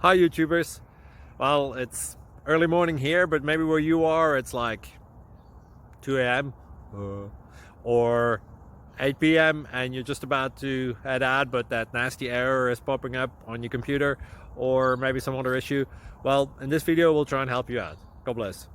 Hi YouTubers. Well, it's early morning here, but maybe where you are it's like 2 a.m. or 8 p.m. and you're just about to head out, but that nasty error is popping up on your computer, or maybe some other issue. Well, in this video we'll try and help you out. God bless.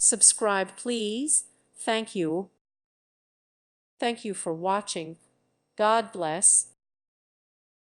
Subscribe, please. Thank you. Thank you for watching. God bless.